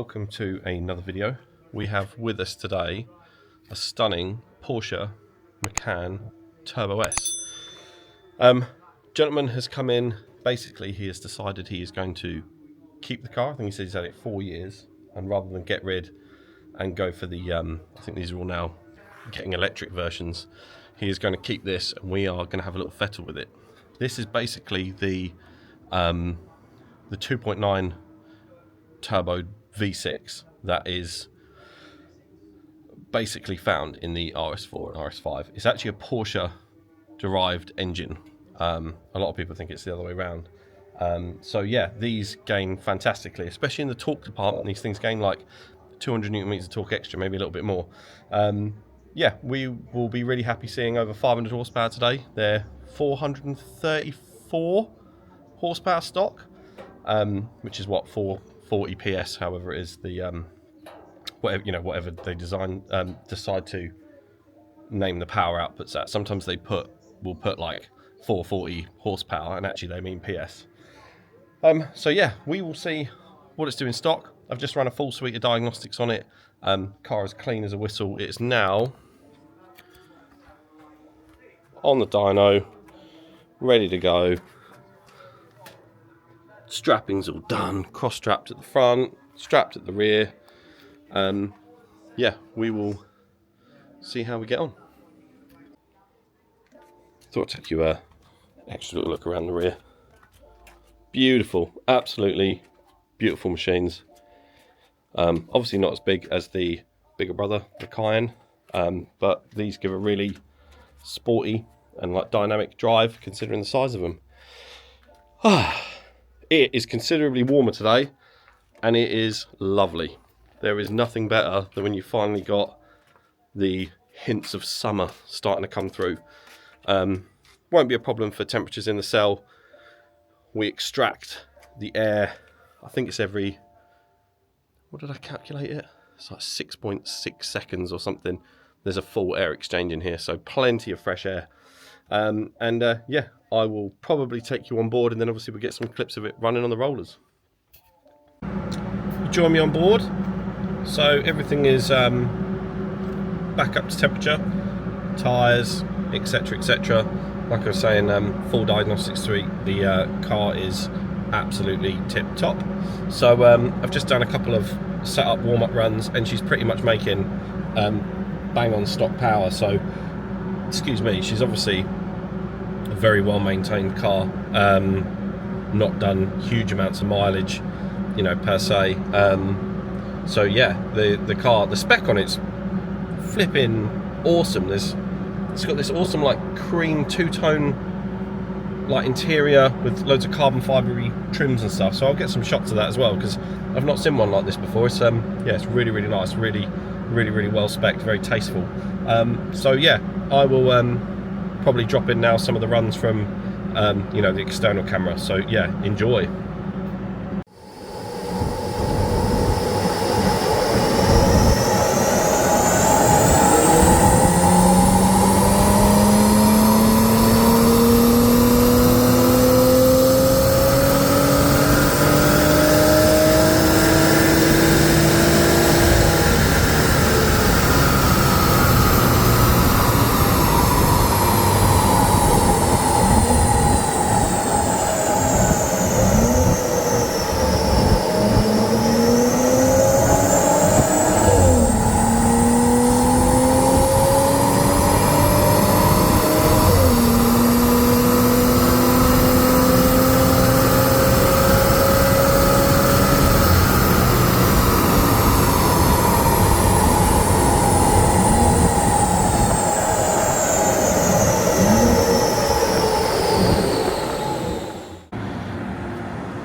welcome to another video. We have with us today a stunning Porsche Macan Turbo S. Gentleman has come in. Basically, he has decided he is going to keep the car. I think he said he's had it 4 years, and rather than get rid and go for the I think these are all now getting electric versions, he is going to keep this, and we are going to have a little fettle with it. This is basically the 2.9 turbo V6 that is basically found in the RS4 and RS5. It's actually a Porsche derived engine. A lot of people think it's the other way around. So yeah, these gain fantastically, especially in the torque department. These things gain like 200 newton meters of torque extra, maybe a little bit more. Yeah, we will be really happy seeing over 500 horsepower today. They're 434 horsepower stock, which is what, 440 PS, however it is the whatever they decide to name the power outputs at. Sometimes they will put like 440 horsepower, and actually they mean PS. So yeah, we will see what it's doing stock. I've just run a full suite of diagnostics on it. Car is clean as a whistle. It's now on the dyno, ready to go. Strapping's all done, cross-strapped at the front, strapped at the rear. Yeah, we will see how we get on. Thought I'd take you an extra little look around the rear. Beautiful, absolutely beautiful machines. Obviously not as big as the bigger brother, the Cayenne, but these give a really sporty and like dynamic drive considering the size of them. It is considerably warmer today, and it is lovely. There is nothing better than when you finally got the hints of summer starting to come through. Won't be a problem for temperatures in the cell. We extract the air, I think it's every, what did I calculate it? It's like 6.6 seconds or something. There's a full air exchange in here, so plenty of fresh air. Yeah, I will probably take you on board, and then obviously we'll get some clips of it running on the rollers. You join me on board. So everything is back up to temperature, tyres, etc, etc. Like I was saying, full diagnostics suite. The car is absolutely tip top. So I've just done a couple of setup warm-up runs, and she's pretty much making bang on stock power. So excuse me, she's obviously a very well maintained car, not done huge amounts of mileage, you know, per se. So yeah, the car, the spec on it's flipping awesome. It's got this awesome like cream two-tone like interior with loads of carbon fibre trims and stuff. So I'll get some shots of that as well, because I've not seen one like this before. It's yeah, it's really nice, really well spec'd, very tasteful. So yeah, I will probably drop in now some of the runs from the external camera. So yeah, enjoy.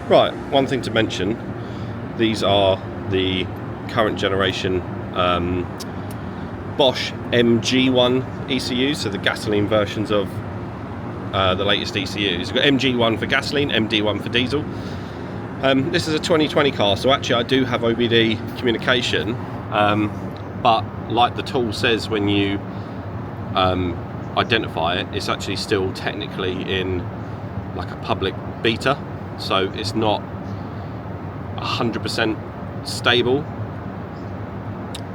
Right, one thing to mention, these are the current generation Bosch MG1 ECUs, so the gasoline versions of the latest ECUs. You've got MG1 for gasoline, MD1 for diesel. This is a 2020 car, so actually I do have OBD communication, but like the tool says when you identify it, it's actually still technically in like a public beta, so it's not 100% stable,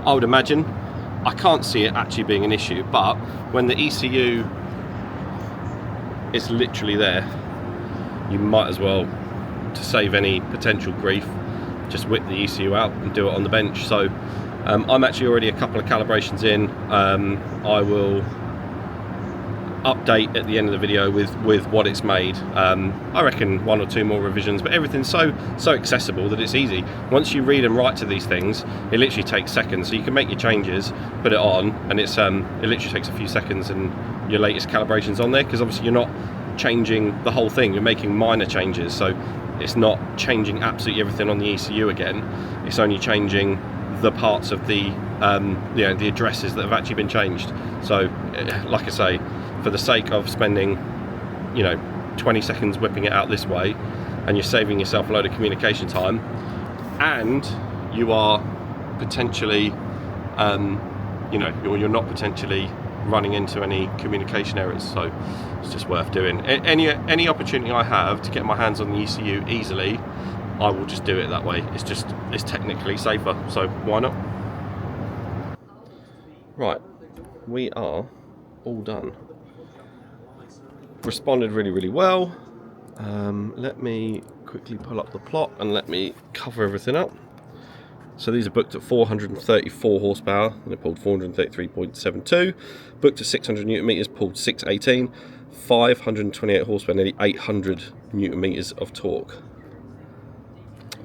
I would imagine. I can't see it actually being an issue, but when the ECU is literally there, you might as well, to save any potential grief, just whip the ECU out and do it on the bench. So I'm actually already a couple of calibrations in. I will update at the end of the video with what it's made. I reckon 1 or 2 more revisions, but everything's so accessible that it's easy. Once you read and write to these things, it literally takes seconds. So you can make your changes, put it on, and it's it literally takes a few seconds and your latest calibration's on there, because obviously you're not changing the whole thing, you're making minor changes. So it's not changing absolutely everything on the ECU again, it's only changing the parts of the you know, the addresses that have actually been changed. So like I say, for the sake of spending, you know, 20 seconds whipping it out this way, and you're saving yourself a load of communication time, and you are potentially you know, you're not potentially running into any communication errors, so it's just worth doing. Any opportunity I have to get my hands on the ECU easily, I will just do it that way. It's technically safer, so why not? Right, we are all done. Responded really well. Let me quickly pull up the plot and let me cover everything up. So these are booked at 434 horsepower and it pulled 433.72. Booked at 600 newton meters, pulled 618. 528 horsepower, nearly 800 newton meters of torque.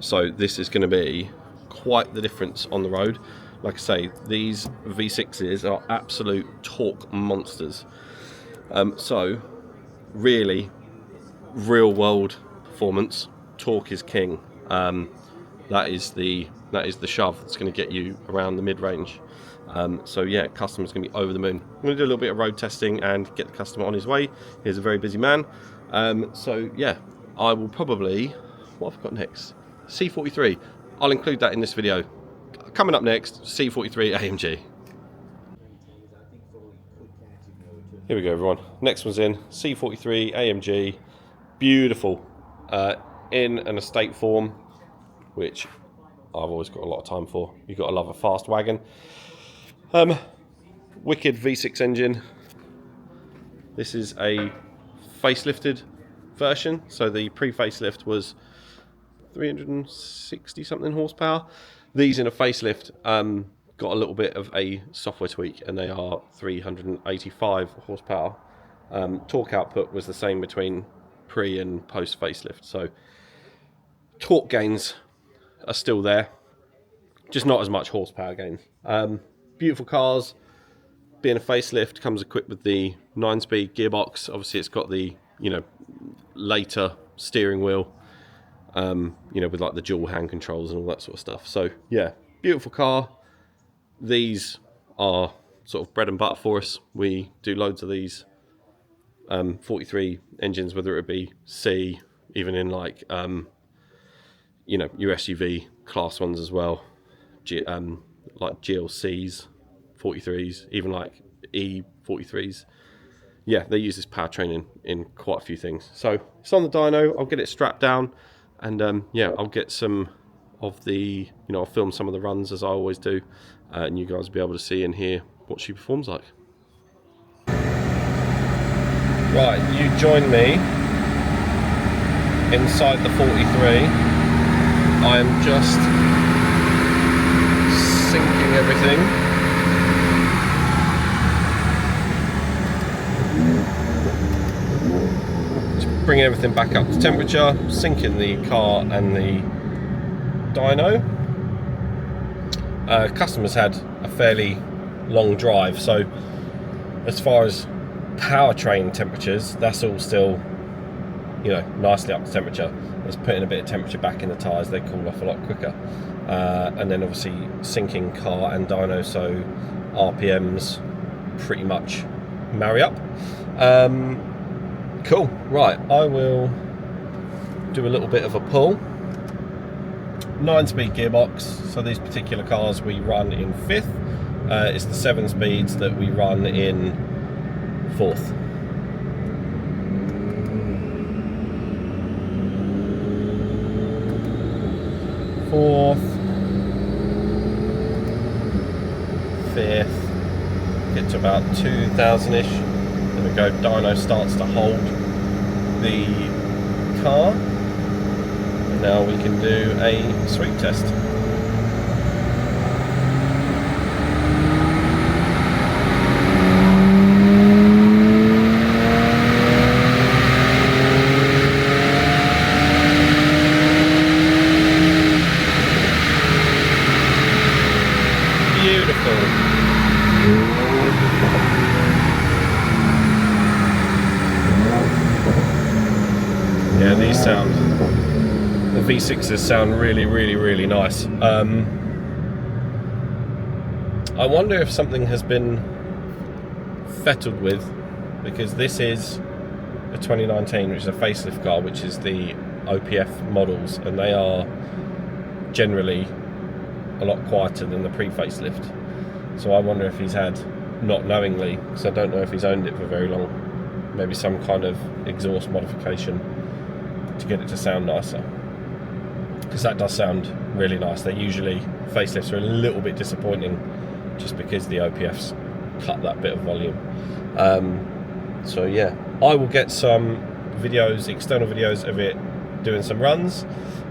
So this is going to be quite the difference on the road. Like I say, these V6s are absolute torque monsters. So really, real world performance, torque is king. That is the shove that's going to get you around the mid-range. So yeah, customer's going to be over the moon. I'm going to do a little bit of road testing and get the customer on his way. He's a very busy man. So yeah, I will probably, what have I got next? C43. I'll include that in this video. Coming up next, C43 AMG. Here we go, everyone. Next one's in, C43 AMG. Beautiful. In an estate form, which I've always got a lot of time for. You've got to love a fast wagon. Wicked V6 engine. This is a facelifted version. So the pre-facelift was 360 something horsepower. These in a facelift got a little bit of a software tweak, and they are 385 horsepower. Torque output was the same between pre and post facelift. So torque gains are still there, just not as much horsepower gains. Beautiful cars. Being a facelift, comes equipped with the 9-speed gearbox. Obviously it's got the, you know, later steering wheel, you know, with like the dual hand controls and all that sort of stuff. So yeah, beautiful car. These are sort of bread and butter for us. We do loads of these 43 engines, whether it be C, even in like you know, your SUV class ones as well, like GLCs, 43s, even like E43s. Yeah, they use this powertrain in quite a few things. So it's on the dyno. I'll get it strapped down, and yeah, I'll get some of the, you know, I'll film some of the runs as I always do, and you guys will be able to see and hear what she performs like. Right, you join me inside the 43. I am just sinking everything. Just bringing everything back up to temperature, sinking the car and the dyno. Customers had a fairly long drive, so as far as powertrain temperatures, that's all still, you know, nicely up to temperature. It's putting a bit of temperature back in the tyres, they cool off a lot quicker. And then obviously syncing car and dyno, so RPMs pretty much marry up. Cool, right, I will do a little bit of a pull. 9-speed gearbox, so these particular cars we run in 5th. It's the 7 speeds that we run in 4th. 5th, get to about 2000-ish. There we go, dyno starts to hold the car. And now we can do a sweep test. Yeah, these sound, the V6s sound really nice. I wonder if something has been fettled with, because this is a 2019, which is a facelift car, which is the OPF models, and they are generally a lot quieter than the pre-facelift. So I wonder if he's had, not knowingly, because I don't know if he's owned it for very long, maybe some kind of exhaust modification to get it to sound nicer, because that does sound really nice. They usually, facelifts are a little bit disappointing just because the OPFs cut that bit of volume. So yeah, I will get some videos, external videos of it doing some runs,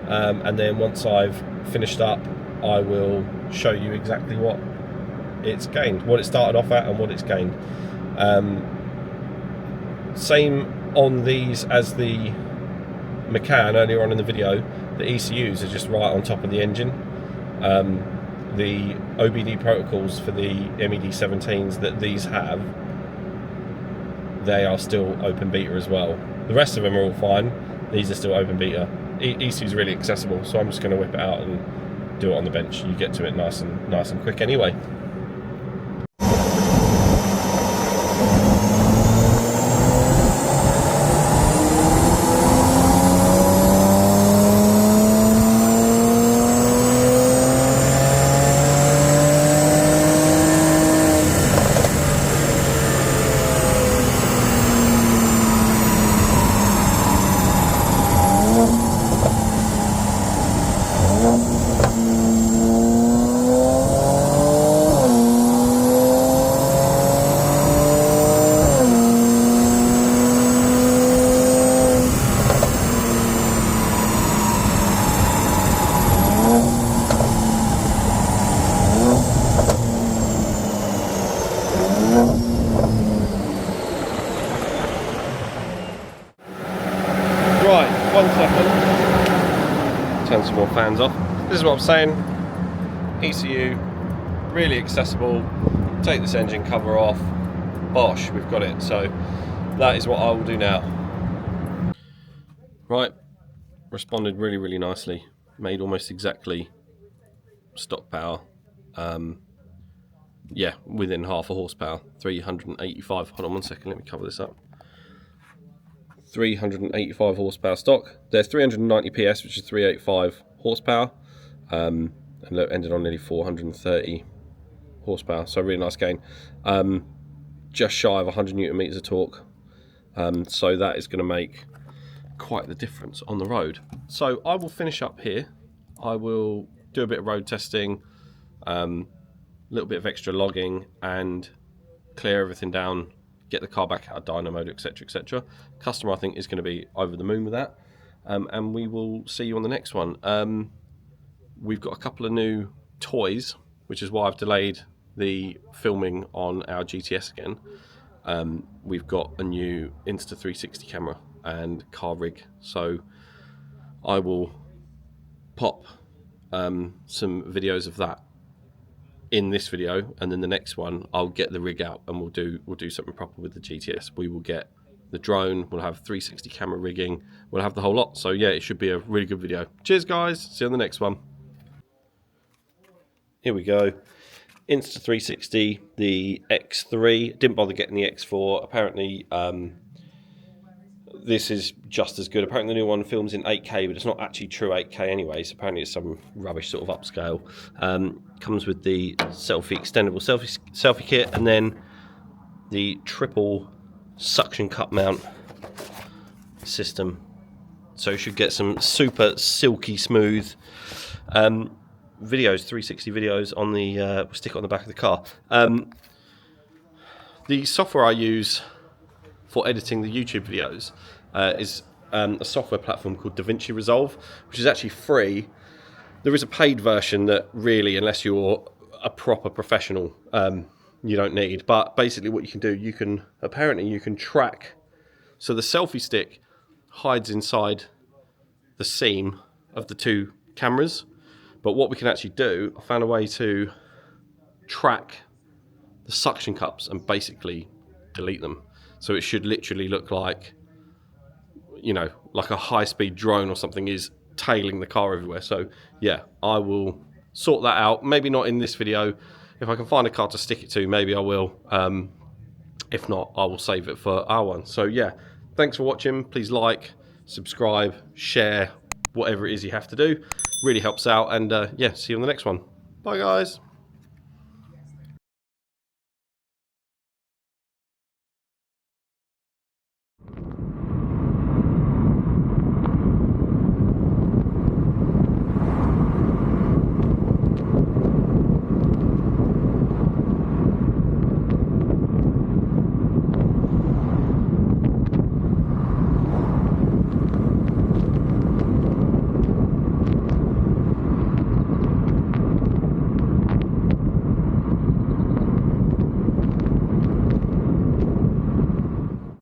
and then once I've finished up, I will show you exactly what it's gained, what it started off at and what it's gained. Same on these as the Macan earlier on in the video. The ECUs are just right on top of the engine. The OBD protocols for the MED17s that these have, they are still open beta as well. The rest of them are all fine. These are still open beta. ECU is really accessible, so I'm just going to whip it out and do it on the bench. You get to it nice and quick anyway. Right, 1 second. Turn some more fans off. This is what I'm saying. ECU, really accessible. Take this engine cover off. Bosch, we've got it. So that is what I will do now. Right, responded really nicely. Made almost exactly stock power. Yeah, within half a horsepower. 385. Hold on 1 second. Let me cover this up. 385 horsepower stock. They're 390 PS, which is 385 horsepower, and ended on nearly 430 horsepower. So really nice gain. Just shy of 100 Newton meters of torque. So that is going to make quite the difference on the road. So I will finish up here. I will do a bit of road testing, a little bit of extra logging, and clear everything down. Get the car back out of dyno mode, etc, etc. Customer, I think, is going to be over the moon with that, and we will see you on the next one. We've got a couple of new toys, which is why I've delayed the filming on our GTS again. We've got a new Insta360 camera and car rig, so I will pop some videos of that in this video, and then the next one I'll get the rig out and we'll do something proper with the GTS. We will get the drone, we'll have 360 camera rigging, we'll have the whole lot. So yeah, it should be a really good video. Cheers guys, see you on the next one. Here we go, Insta360, the X3. Didn't bother getting the X4. Apparently this is just as good. Apparently the new one films in 8K, but it's not actually true 8K anyway, so apparently it's some rubbish sort of upscale. Comes with the extendable selfie kit, and then the triple suction cup mount system. So you should get some super silky smooth videos, 360 videos on the, we'll stick it on the back of the car. The software I use for editing the YouTube videos is a software platform called DaVinci Resolve, which is actually free. There is a paid version that really, unless you're a proper professional, you don't need. But basically what you can do, you can track. So the selfie stick hides inside the seam of the two cameras. But what we can actually do, I found a way to track the suction cups and basically delete them. So it should literally look like, you know, like a high-speed drone or something is tailing the car everywhere. So yeah, I will sort that out. Maybe not in this video. If I can find a car to stick it to, maybe I will. If not, I will save it for our one. So yeah, thanks for watching. Please like, subscribe, share, whatever it is you have to do. Really helps out. And yeah, see you on the next one. Bye guys.